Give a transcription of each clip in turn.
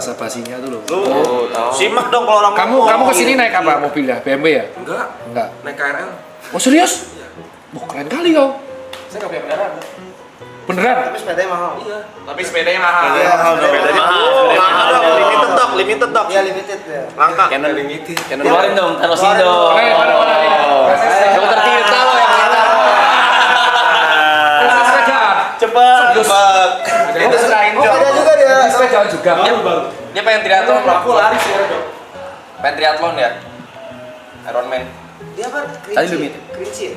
basa-basinya tuh loh. Oh, tahu. Simak dong kalau orang Kamu kesini naik apa mobilnya? BMW ya? Enggak. Naik KRL. Oh serius? Wah keren kali kau. Saya nggak punya kendaraan. Beneran? Tapi sepedanya mahal. Iya. Tapi sepedanya mahal. Iya, sepedanya mahal. Limited dok. Iya, limited ya. Langka. Canon limited. Canon keluarin dong, Tanosin dong. Mana ini? Dokter Tirta loh yang kita. Sepeda. Cepet. Itu serahin ada juga dia. Sepeda juga. Baru. Dia pengen triathlon. Aku lari sih ya dok. Pengen triathlon ya. Ironman. Dia apa? Tadi limited. Kerinci ya?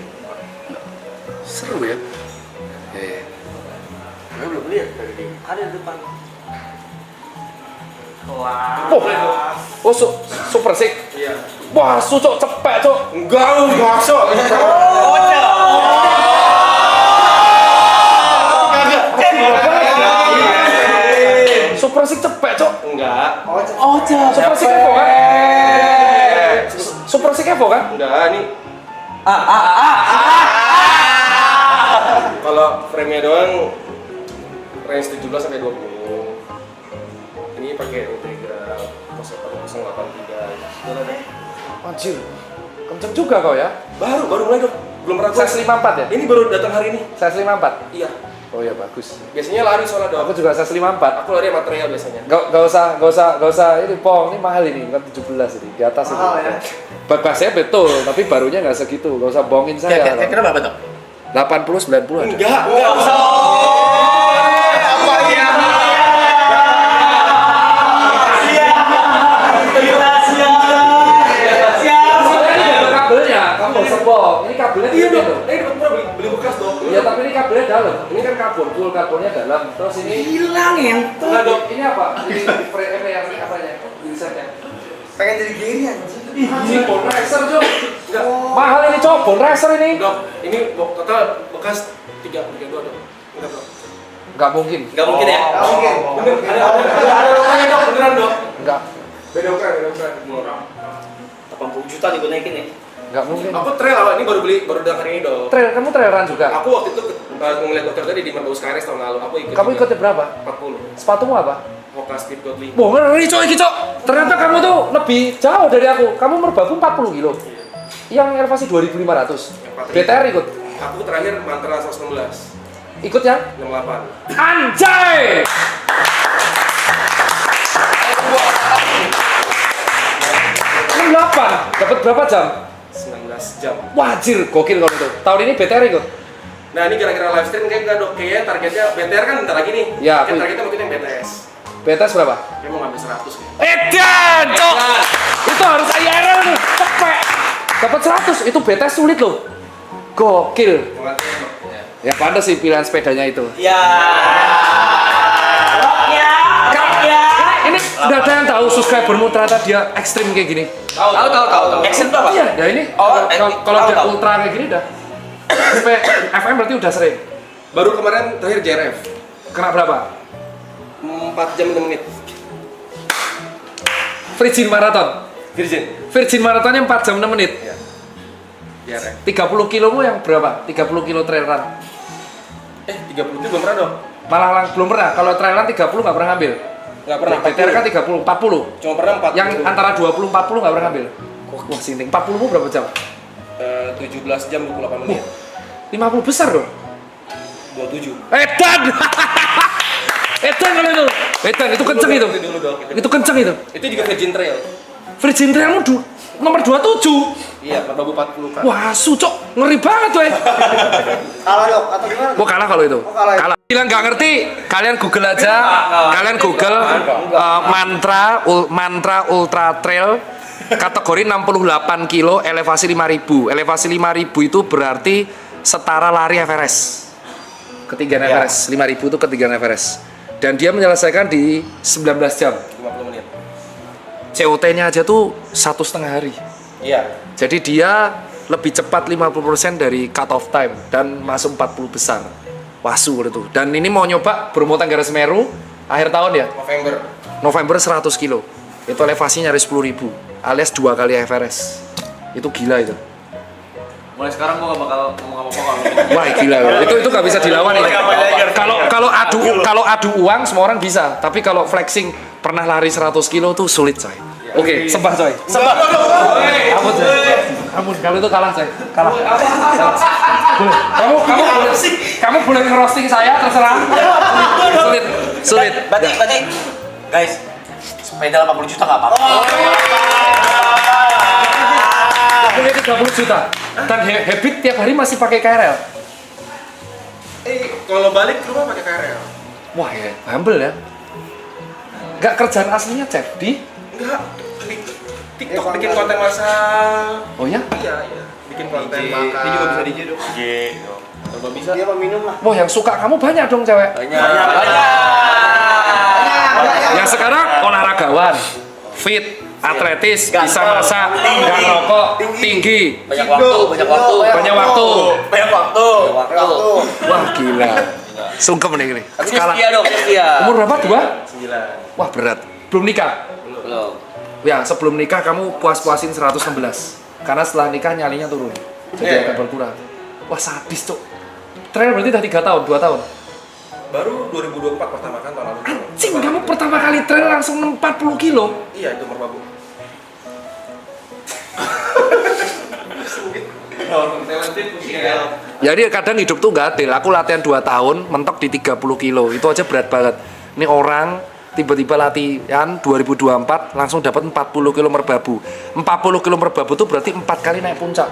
Seru ya. Gue belum lihat dari dia. Ada di depan. Oh, super sik. Iya. Wah, su cok cepet cok. Enggak lu masuk. Super sik cepet cok. Enggak. Oh, super sik Evo kan? Super sik Evo kan? Enggak, ini kalau frame-nya doang range 17 sampai 20. Ini pakai Integra 083. Anjir. Kenceng juga kau ya. Baru mulai dong. Belum pernah gua. Size 54 ya? Ini baru datang hari ini. Size 54. Iya. Oh ya bagus. Biasanya lari soalnya dong. Aku juga size 54. Aku lari material biasanya. Gak usah ini pong, ini mahal ini, bukan 17 ini, di atas Mahal ini. ya? Bagasnya betul, tapi barunya nggak segitu, gak usah bohongin saya. Kira berapa dong? 80-90 ada. Enggak usah. Apa ya? Kabelnya, kamu nggak usah bohong. Ini kabelnya Iya gede dong. loh. Ini pernah beli bekas dong. Iya tapi ini kabelnya dalam. Ini kan karbon, full karbonnya dalam. Terus ini Hilang yang enggak dong. Ini apa? Ini frame yang apanya? Desainnya. Pengen jadi gini anjing. Ini bone racer cok. Mahal ini cok, bone racer ini. Dok, ini total bekas 32 dok. Enggak dok. Nggak mungkin. Enggak mungkin ya? Nggak mungkin. Bener, ada rumahnya dok, beneran dok. Nggak. Beda ukuran. Murah. 80 juta nih gue naikin nih. Nggak mungkin. Aku trail awal ini baru datang hari ini dok. Trail, kamu traileran juga? Aku waktu itu ngeliat dokter tadi di Merbaus Kares tahun lalu. Aku ikut. Kamu juga. ikutnya berapa? 40. Sepatumu apa? Hoka Speed God 5. Wah ngeri cok iki cok. Ternyata kamu tuh lebih jauh dari aku. Kamu merbabu 40 kilo. Yang elevasi 2500. BTR ikut. Aku terakhir mantra 116. Ikut yang 68. Anjay. 68. Dapat berapa jam? 19 jam. Wajir, gokil kalau itu. Tahun ini BTR ikut. Nah ini kira-kira live stream kayak enggak dok. Kayaknya targetnya BTR kan bentar lagi nih. Ya, Kayak aku- targetnya mungkin yang BTS. BTS berapa? Kayak mau ngambil 100 nih. Edan, cok. Itu harus IRL nih. Cepet. Dapat 100, itu BTS sulit loh. Gokil. Mau nganterin dok. Ya pantas sih pilihan sepedanya itu. Ya. Ini udah ada yang tahu subscribermu ternyata dia ekstrim kayak gini. Tahu. Action tuh apa? Iya, ya ini Oh, kalau dia tahu. ultra kayak gini dah. Sampai FM berarti udah sering. Baru kemarin terakhir JRF. Kena berapa? 4 jam 6 menit. Virgin Marathon. Virgin. Virgin Marathonnya 4 jam 6 menit. Iya. JRF. 30 kilomu yang berapa? 30 kilo trail run. 30 itu belum pernah dong. Malah belum pernah. Kalau trail run 30 nggak pernah ngambil. Nggak pernah. BTR kan 30, 40. Cuma pernah 40. Yang antara 20 40 nggak pernah ngambil. Wah, sinting. 40 mu berapa jam? 17 jam 28 menit. 50 besar dong. 27. Edan. Edan kalau itu. Edan itu kenceng itu. Itu dulu dong. Itu kenceng itu. Itu juga Virgin Trail. Virgin Trailmu nomor 27. Iya, Merbabu 40 kan. Wah, sucok. Ngeri banget tuh. Kalah dok atau gimana? Gua kalah kalau itu. Oh, kalah. Kalah. Bilang nggak ngerti, kalian Google aja. Kalian Google mantra ultra trail kategori 68 kilo elevasi 5000. Elevasi 5000 itu berarti setara lari Everest. Ketinggian Everest 5000 itu ketinggian Everest. Dan dia menyelesaikan di 19 jam. 50 menit. COT-nya aja tuh 1,5 hari. Iya. Jadi dia lebih cepat 50% dari cut off time dan masuk 40 besar. Wasu itu. Dan ini mau nyoba Bromo Tenggara Semeru akhir tahun ya. November 100 kilo. Itu elevasi nyari 10.000 alias 2 kali Everest. Itu gila itu. Mulai sekarang gua gak bakal ngomong apa-apa kalau Wah gila. Itu gak bisa dilawan ini. Kalau adu uang semua orang bisa. Tapi kalau flexing pernah lari 100 kilo tuh sulit coy. Oke, sembah coy. Sembah. Ampun coy. Ampun, kalau itu kalah coy. Kalah. Boleh. Kamu boleh ngerosting saya terserah. Sulit. Berarti guys, sepeda 80 juta nggak apa-apa. Punya 30 juta. Dan habit tiap hari masih pakai KRL. Kalau balik ke rumah pakai KRL. Wah ya, humble ya. Gak kerjaan aslinya chef di? Enggak. Di TikTok bikin konten masak. Oh ya? Iya. Bikin konten makan. Ini juga bisa DJ dong. Kalau bisa. Dia minum lah. Wah yang suka kamu banyak dong cewek. Banyak. Yang sekarang olahragawan, fit, atletis, bisa masak, nggak ngerokok, tinggi. Banyak waktu. Wah gila. Sungkem nih ini. Tapi Skala. setia dong, setia. Umur berapa? 2? 9. Wah berat. Belum nikah? Belum. Ya sebelum nikah kamu puas-puasin 116. Karena setelah nikah nyalinya turun. Jadi agak berkurang. Wah sadis cok. Trail berarti udah 3 tahun, 2 tahun. Baru 2024 pertama kan tahun lalu. Anjing, kamu pertama kali trail langsung 40 kilo. Iya, itu merbabu. Jadi kadang hidup tuh nggak adil. Aku latihan 2 tahun, mentok di 30 kilo. Itu aja berat banget. Ini orang tiba-tiba latihan 2024 langsung dapat 40 kilo merbabu. 40 kilo merbabu tuh berarti 4 kali naik puncak.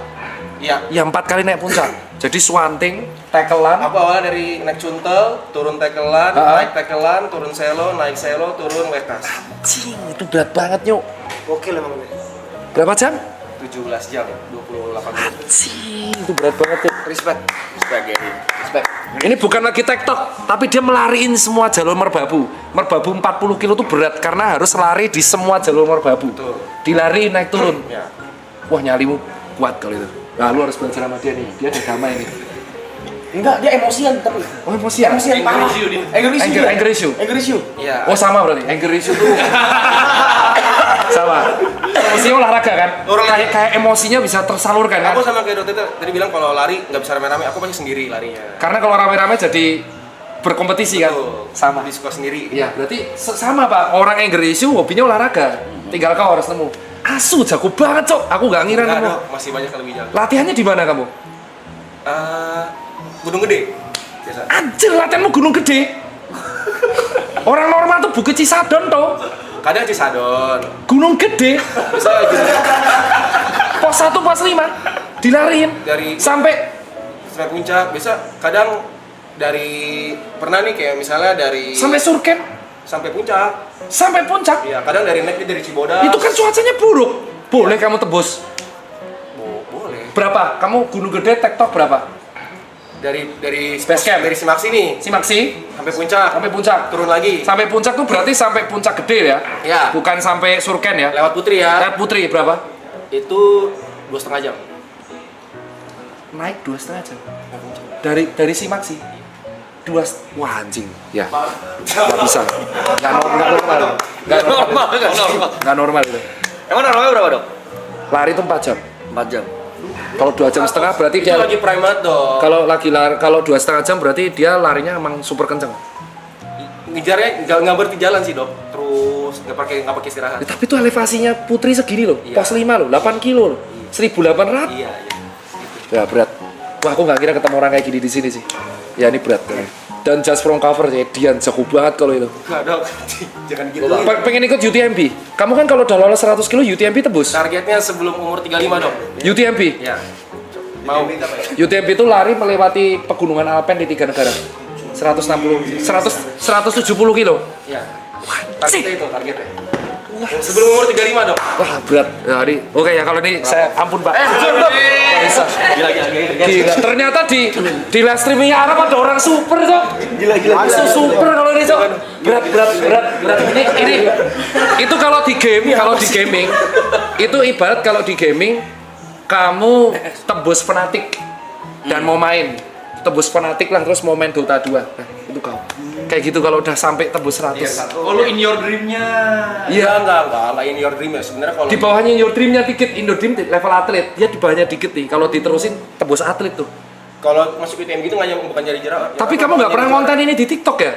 Iya. Ya 4 kali naik puncak. Jadi swanting, tackle-an. Aku awalnya dari naik cuntel, turun tackle-an, naik tackle-an, turun selo, naik selo, turun wekas. Anjing, itu berat banget nyuk. Oke lah emang. Berapa jam? 17 jam, 28 menit. Anjing, itu berat banget tuh. Respect. Respect. Ini bukan lagi TikTok, tapi dia melariin semua jalur merbabu. Merbabu 40 kilo tuh berat karena harus lari di semua jalur merbabu. Betul. Dilari naik turun. Ya. Wah nyalimu kuat kalau itu. Nah lu harus belajar sama dia nih. Dia ada damai nih. Enggak, dia emosian tapi. Oh emosian. Parah. Anger issue. Iya. Oh sama berarti. Anger issue tuh. Sama. Emosinya olahraga kan? Kayak emosinya bisa tersalurkan kan? Aku sama kayak dokter tadi bilang kalau lari nggak bisa rame-rame, aku pasti sendiri larinya. Karena kalau rame-rame jadi berkompetisi kan? Betul. Sama. Di suka sendiri. Iya, berarti sama Pak. Orang anger issue hobinya olahraga. Tinggal kau harus nemu. Asu jago banget, Cok. Aku nggak ngira Enggak, nemu. Dok. Masih banyak yang lebih jago. Latihannya di mana kamu? Gunung Gede. Biasa. Anjir, latihanmu Gunung Gede. Orang normal tuh Bukit Cisadon toh. Kadang Cisadon. Gunung Gede. Bisa gitu. Pos 1, pos 5 dilariin Dari sampai sampai puncak. Bisa kadang dari pernah nih kayak misalnya dari sampai Surken, sampai puncak. sampai puncak. Iya, kadang dari naiknya dari Cibodas. Itu kan cuacanya buruk. Boleh kamu tebus. Boleh. Berapa? Kamu Gunung Gede tektok berapa? Dari Base camp. dari Simaksi nih Simaksi sampai puncak. sampai puncak. Turun lagi. Sampai puncak tuh berarti sampai puncak gede ya? Iya. Bukan sampai Surken ya? Lewat Putri ya. Lihat Putri berapa? Itu 2,5 jam. Naik 2,5 jam. Dari Simaksi. Wah anjing. Ya. Nggak bisa. Nggak normal. Nggak normal itu. Emang normalnya berapa, Dok? Lari itu 4 jam. 4 jam. Kalau 2 jam setengah berarti Itu dia lagi prime banget dong. kalau 2,5 jam berarti dia larinya emang super kenceng. Ngejarnya nggak berhenti jalan sih dok. Terus nggak pakai istirahat. Tapi itu elevasinya Putri segini loh, Iya. pos 5 loh, 8 kilo loh, 1.800. Iya. Ya berat. Wah aku nggak kira ketemu orang kayak gini di sini sih. Ya ini berat. Dan just from cover ya, Dian jago banget kalau itu. Nggak dok. Jangan gitu. Pengen ikut UTMB. Kamu kan kalau udah lolos 100 kilo UTMB tebus. Targetnya sebelum umur 35 dok. UTMB. Iya. Mau. UTMB itu lari melewati pegunungan Alpen di 3 negara. 170 kilo. Iya. Targetnya itu targetnya. Sebelum umur 35 dok. Wah berat. Ya, oke ya kalau ini saya ampun Pak. Bisa. Gila. Ternyata di live streamingnya Arab ada orang super tuh. Gila. Super kalau ini tuh. Berat. Ini itu kalau di gaming itu ibarat kalau di gaming kamu tembus Fnatic dan mau main. Tembus Fnatic lah terus mau main Dota 2. Nah, itu kau. Kayak gitu kalau udah sampai tembus 100. Oh, lu in your dream-nya. Iya enggak in your dream ya sebenarnya kalau Di bawahnya your dream-nya dikit, Indo Dream level atlet. Dia di bawahnya dikit nih. Kalau diterusin tembus atlet tuh. kalau masuk UTM gitu bukan jadi jarak. Tapi kamu nggak pernah ngonten ini di TikTok ya?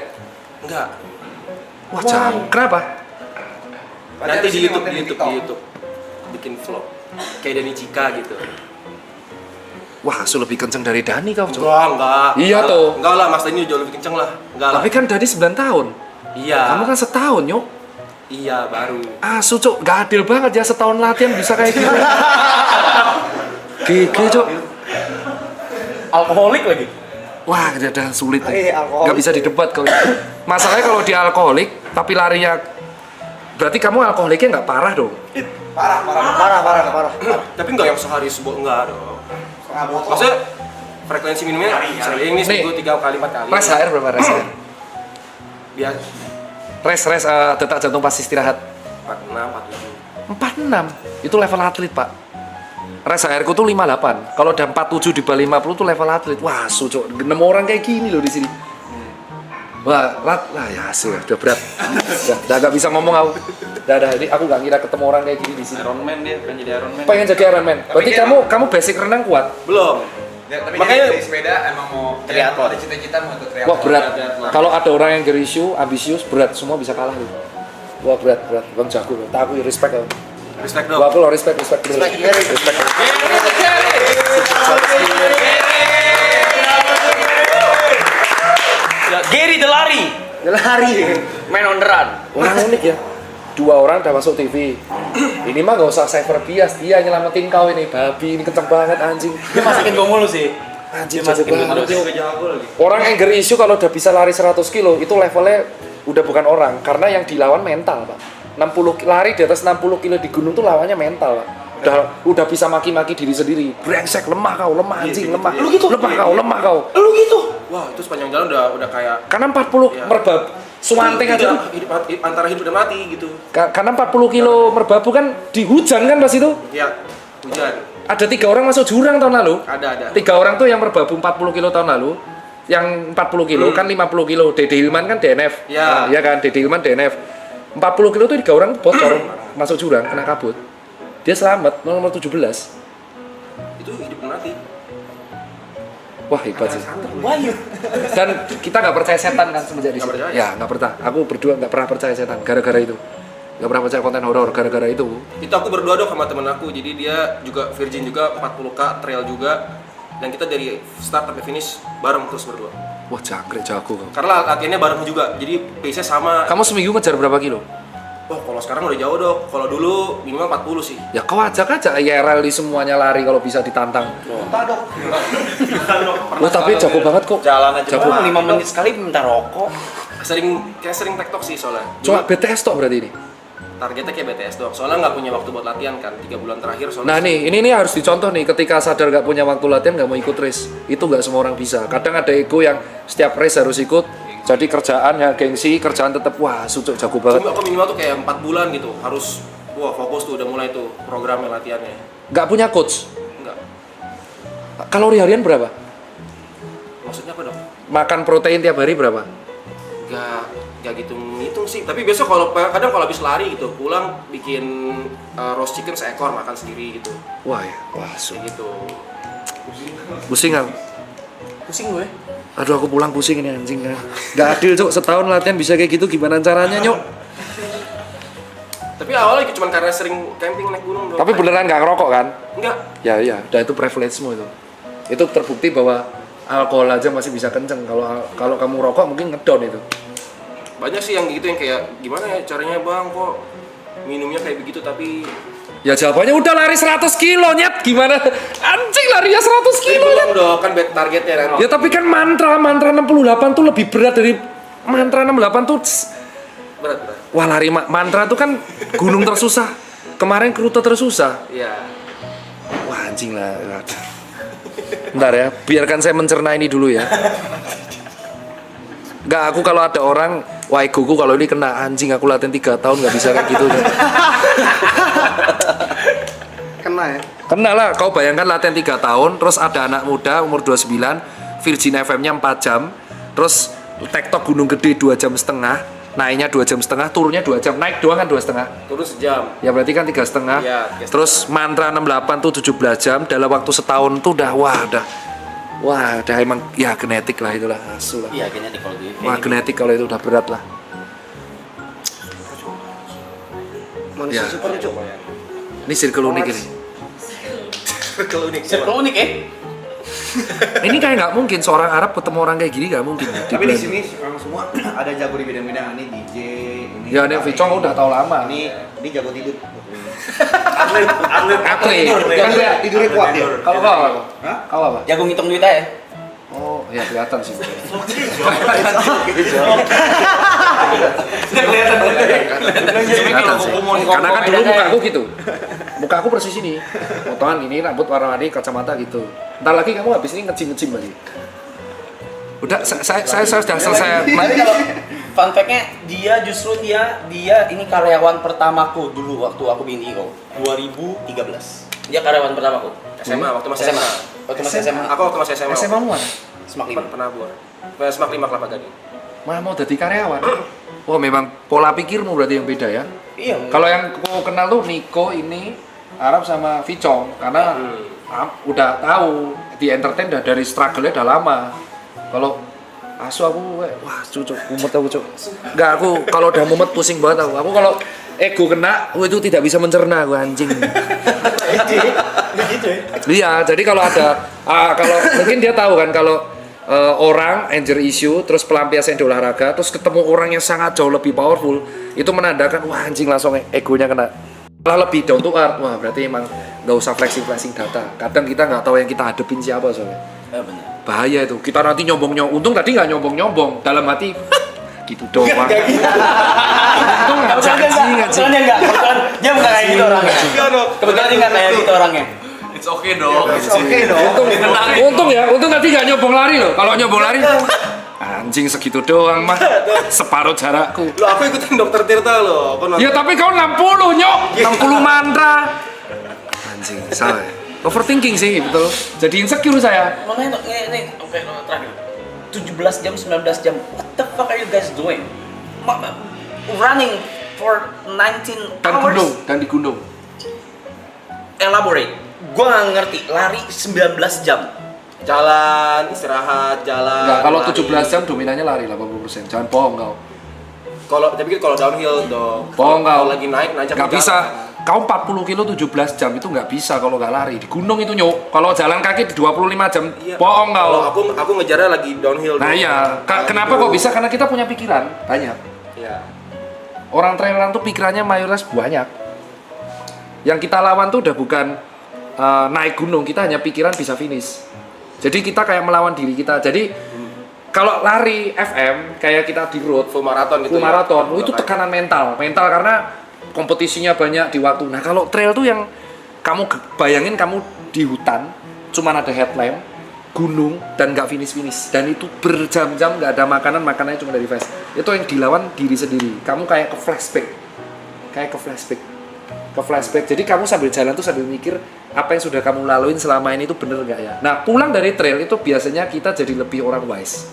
Enggak. Wah, jangan. Kenapa? Nanti di YouTube bikin vlog kayak Dani Cika gitu. Wah, Su lebih kenceng dari Dani kau, Cok. Enggak. Iya, toh. Enggak lah, Mas Dani jauh lebih kenceng lah. Enggak lah. Tapi kan Dani 9 tahun. Iya. Kamu kan setahun, Nyok. Iya, baru. Su, Cok, gak adil banget ya setahun latihan bisa kayak gitu. Gege, Cok. Alkoholik lagi. Wah, ada sulit. alkoholik. Gak bisa didebat kau. Masalahnya kalau dia alkoholik, tapi larinya berarti kamu alkoholiknya nggak parah dong? Parah. Tapi enggak yang sehari sebuah enggak dong. Maksudnya frekuensi minumnya sering nih seminggu 3 kali 4 kali. Res HR berapa res HR? Biar Res detak jantung pas istirahat 46, 46. Itu level atlet, Pak. Res HR ku tuh 58. Kalau udah 47 di bawah 50 tuh level atlet. Wah, Cok, 6 orang kayak gini loh di sini. Wah, lah ya sih, udah berat. Udah gak bisa ngomong aku. Udah, ini aku gak kira ketemu orang kayak gini di sini. Iron Man dia, pengen jadi Iron Man. Pengen jadi Iron Man. Berarti kamu basic renang kuat. belum. Ya, tapi Makanya- makanya di sepeda emang mau Triathlon. ada cita-cita mau ikut triathlon. Wah, berat. Kalau ada orang yang gerisiu, ambisius, berat, semua bisa kalah loh. Wah, berat. Bang jago loh. Tak aku respect loh. Respect Wah, dong. aku lo respect. Respect. Gary the lari. Man on the run. Orang unik ya. 2 orang udah masuk TV. Ini mah gak usah cyber bias, dia nyelamatin kau ini. Babi ini kenceng banget anjing. Dia masukin gua mulu sih. Anjing Dia jago masukin banget. gua Yuk. jago lagi. Orang anger issue kalau udah bisa lari 100 kilo itu levelnya udah bukan orang, karena yang dilawan mental, Pak. 60 lari di atas 60 kilo di gunung tuh lawannya mental, Pak. Udah bisa maki-maki diri sendiri. Brengsek, lemah kau, lemah anjing, lemah. Lu gitu? Lemah kau. Lu gitu. Wah, itu sepanjang jalan udah kayak Karena 40 Iya. merbab suanteng aja tuh. antara hidup dan mati gitu. Karena 40 kilo merbabu kan di hujan kan pas itu. Ya, hujan. Ada 3 orang masuk jurang tahun lalu. Ada. 3 orang tuh yang merbabu 40 kilo tahun lalu. Yang 40 kilo kan 50 kilo. Dede Hilman kan DNF. Ya. Iya kan, Dede Hilman DNF. 40 kilo tuh 3 orang bocor masuk jurang kena kabut. Dia selamat nomor 17. Itu hidup dan mati. Wah, hebat sih. Wahyu. Dan kita nggak percaya setan kan semenjak di Nggak sini. percaya. Ya, nggak pernah. Aku berdua nggak pernah percaya setan gara-gara itu. Nggak pernah percaya konten horor gara-gara itu. Itu aku berdua dong sama temen aku. Jadi dia juga virgin juga 40K trail juga. Dan kita dari start sampai finish bareng terus berdua. Wah, jangkrik jago kau. Karena latihannya bareng juga. Jadi pace-nya sama. Kamu seminggu ngejar berapa kilo? Wah, kalau sekarang udah jauh dong. Kalau dulu minimal 40 sih. Ya kau ajak aja IRL di semuanya lari kalau bisa ditantang. Wah, tapi jago banget kok. Jalan aja. Jago. 5 menit sekali minta rokok. Sering TikTok sih soalnya. Cuma BTS tok berarti ini. Targetnya kayak BTS doang. Soalnya nggak punya waktu buat latihan kan. 3 bulan terakhir soalnya. Nah ini harus dicontoh nih, ketika sadar gak punya waktu latihan gak mau ikut race, itu gak semua orang bisa. Kadang ada ego yang setiap race harus ikut, jadi kerjaan ya gengsi, kerjaan tetap wah sucuk jago banget. Cuma aku minimal tuh kayak 4 bulan gitu. Harus wah fokus tuh udah mulai tuh programnya latihannya. Gak punya coach. Enggak. Kalori harian berapa? Maksudnya apa dong? Makan protein tiap hari berapa? Gak gitu ngitung sih. Tapi biasa kadang kalau habis lari gitu pulang bikin roast chicken seekor makan sendiri gitu. Wah ya, wah su. Kayak gitu. Pusing kan? Pusing gue. Aduh aku pulang pusing ini anjing kan. Gak adil cok, setahun latihan bisa kayak gitu gimana caranya nyok? Tapi awalnya cuma karena sering camping naik gunung doang. Tapi beneran gak ngerokok kan? Enggak. Ya, udah itu privilege-mu itu. Itu terbukti bahwa alkohol aja masih bisa kenceng. Kalau kamu rokok mungkin ngedown itu. Banyak sih yang gitu yang kayak gimana ya caranya bang kok minumnya kayak begitu tapi Ya jawabannya udah lari 100 kilo nyet. Gimana? Anjing larinya 100 kilo belum nyet. dong kan targetnya nanti. Ya tapi kan mantra 68 tuh lebih berat dari mantra 68 tuh. Berat. Wah lari mantra tuh kan gunung tersusah. Kemarin rute tersusah. Iya. Wah anjing lah. Bentar ya, biarkan saya mencerna ini dulu ya. Enggak, aku kalau ada orang, wah egoku kalau ini kena anjing, aku latihan 3 tahun nggak bisa kayak gitu. Kena ya. Kena lah, kau bayangkan latihan 3 tahun, terus ada anak muda umur 29, Virgin FM-nya 4 jam, terus tektok gunung gede 2,5 jam, naiknya 2,5 jam, turunnya 2 jam, naik doang kan 2,5. Turun sejam. Ya berarti kan 3,5. Iya, 3,5. Terus mantra 68 tuh 17 jam, dalam waktu setahun tuh udah udah emang ya genetik lah itulah, asu lah. Iya, genetik kalau gitu. Wah genetik kalau itu udah berat lah. Manusia Ya. super lucu. Ini circle unik ini. Circle unik. Circle unik ya. Ini kayak nggak mungkin seorang Arab ketemu orang kayak gini, nggak mungkin. Tapi di sini orang semua ada jago di bidang-bidang ini DJ, ini. Ya, ini Vicong udah tahu lama. Ini jago tidur. Atlet Kan dia Tidurnya kuat ya. kalau kau apa? Hah? Kau apa? Jago ngitung duit aja. Oh, ya kelihatan sih. Kelihatan sih. Karena kan dulu muka aku gitu. Muka aku persis ini. Potongan ini, rambut warna-warni, kacamata gitu. Ntar lagi kamu habis ini ngecim-ngecim lagi. Udah, saya sudah selesai. Tapi kalau fun fact-nya dia ini karyawan pertamaku dulu waktu aku di Indigo 2013. Dia karyawan pertamaku. SMA waktu masih SMA. SMA. Waktu masih SMA. Aku waktu masih SMA. SMA mana? Semak Penabur. Semak 5 Kelapa Gading. Malah mau jadi karyawan. Wah, memang pola pikirmu berarti yang beda ya. Iya. Kalau yang aku kenal tuh Niko ini Arab sama Vicong karena udah tahu di entertain dah dari struggle-nya udah lama. Kalau asu aku wah cucuk mumet aku cuk. Enggak, aku kalau udah mumet pusing banget aku. Aku kalau ego kena, aku itu tidak bisa mencerna aku anjing. Iya, jadi kalau ada kalau mungkin dia tahu kan kalau orang anger issue terus pelampiasan di olahraga terus ketemu orang yang sangat jauh lebih powerful itu menandakan wah anjing langsung egonya kena malah lebih down to earth. Wah berarti emang nggak usah flexing data, kadang kita nggak tahu yang kita hadepin siapa soalnya Benar. bahaya itu kita nanti nyombong untung tadi nggak nyombong dalam hati gitu doang untung nggak janji Kebetulan dia enggak. Kebetulan dia bukan kayak gitu orangnya. Kebetulan dia enggak kayak gitu orangnya. It's okay dong. Oke dong. untung tadi nggak nyombong lari loh. Kalau nyombong lari anjing segitu doang mah separuh jarakku. Lo aku ikutin dokter Tirta lo. Ya tapi kau 60 nyok 60 mantra anjing salah ya. Overthinking sih betul jadi insecure saya. Makanya ini oke terakhir. 17 jam, 19 jam. What the fuck are you guys doing? Running for 19 hours. Dan di gunung. Elaborate. Gua nggak ngerti. Lari 19 jam. Jalan, istirahat, jalan. Enggak, kalau lari. 17 jam dominannya lari 80%. Jangan bohong kau. Tapi kalau downhill dong. Bohong kau. Kalau lagi naik nanjak. Nggak bisa. Kau 40 kilo 17 jam itu nggak bisa kalau nggak lari. Di gunung itu nyok. Kalau jalan kaki di 25 jam, Iya. bohong kau. Kalau aku ngejarnya lagi downhill. Nah dong. iya, kenapa kok bisa? Karena kita punya pikiran banyak. Iya. Orang traileran tuh pikirannya mayoritas banyak. Yang kita lawan tuh udah bukan naik gunung, kita hanya pikiran bisa finish. Jadi kita kayak melawan diri kita. Jadi kalau lari FM kayak kita di road, Full marathon gitu. full marathon, ya? itu tekanan mental karena kompetisinya banyak di waktu. Nah kalau trail tuh yang kamu bayangin kamu di hutan, cuman ada headlamp, gunung dan nggak finish dan itu berjam-jam nggak ada makanannya cuma dari fast. Itu yang dilawan diri sendiri. Kamu kayak ke flashback. Jadi kamu sambil jalan tuh sambil mikir apa yang sudah kamu laluin selama ini itu bener nggak ya. Nah pulang dari trail itu biasanya kita jadi lebih orang wise.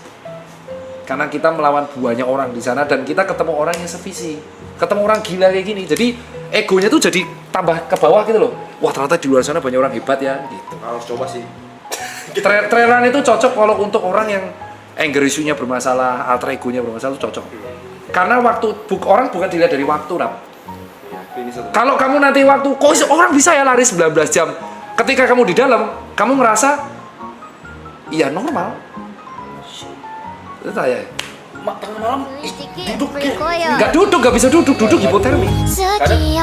Karena kita melawan banyak orang di sana dan kita ketemu orang yang sevisi, ketemu orang gila kayak gini. Jadi egonya tuh jadi tambah ke bawah gitu loh. Wah ternyata di luar sana banyak orang hebat ya. Gitu. Harus coba sih. Traileran itu cocok kalau untuk orang yang anger issue-nya bermasalah, alter ego-nya bermasalah itu cocok. Karena orang bukan dilihat dari waktu, Rap. Kalau kamu nanti waktu, kok orang bisa ya lari 19 jam? Ketika kamu di dalam, kamu ngerasa iya normal. Itu saya. Tengah malam Duduk Nggak bisa duduk hipotermi. Sekian